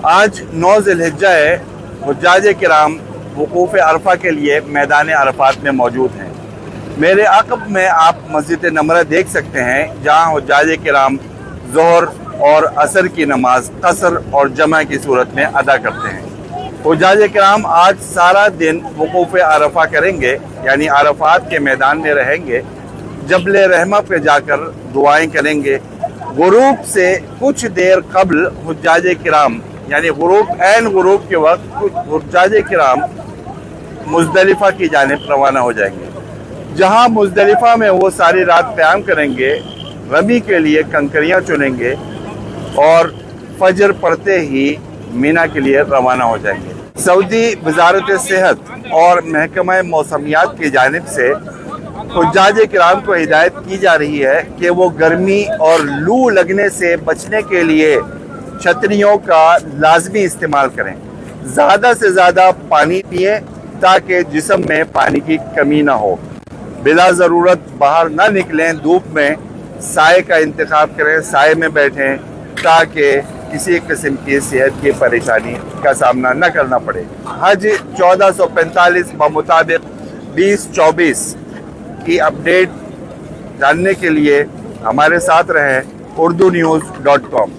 آج 9 ذی الحجہ ہے۔ حجاج کرام وقوف عرفہ کے لیے میدان عرفات میں موجود ہیں۔ میرے عقب میں آپ مسجد نمرہ دیکھ سکتے ہیں، جہاں حجاج کرام ظہر اور عصر کی نماز قصر اور جمع کی صورت میں ادا کرتے ہیں۔ حجاج کرام آج سارا دن وقوف عرفہ کریں گے، یعنی عرفات کے میدان میں رہیں گے۔ جبل رحمہ پہ جا کر دعائیں کریں گے۔ غروب سے کچھ دیر قبل حجاج کرام، یعنی عین غروب کے وقت حجاج کرام مزدلفہ کی جانب روانہ ہو جائیں گے، جہاں مزدلفہ میں وہ ساری رات قیام کریں گے، رمی کے لیے کنکریاں چنیں گے اور فجر پڑتے ہی مینا کے لیے روانہ ہو جائیں گے۔ سعودی وزارت صحت اور محکمہ موسمیات کی جانب سے حجاج کرام کو ہدایت کی جا رہی ہے کہ وہ گرمی اور لو لگنے سے بچنے کے لیے چھتریوں کا لازمی استعمال کریں۔ زیادہ سے زیادہ پانی پئیں تاکہ جسم میں پانی کی کمی نہ ہو۔ بلا ضرورت باہر نہ نکلیں، دھوپ میں سائے کا انتخاب کریں، سائے میں بیٹھیں تاکہ کسی قسم کی صحت کی پریشانی کا سامنا نہ کرنا پڑے۔ حج 1445 بمطابق 2024 کی اپڈیٹ جاننے کے لیے ہمارے ساتھ رہیں urdunews.com۔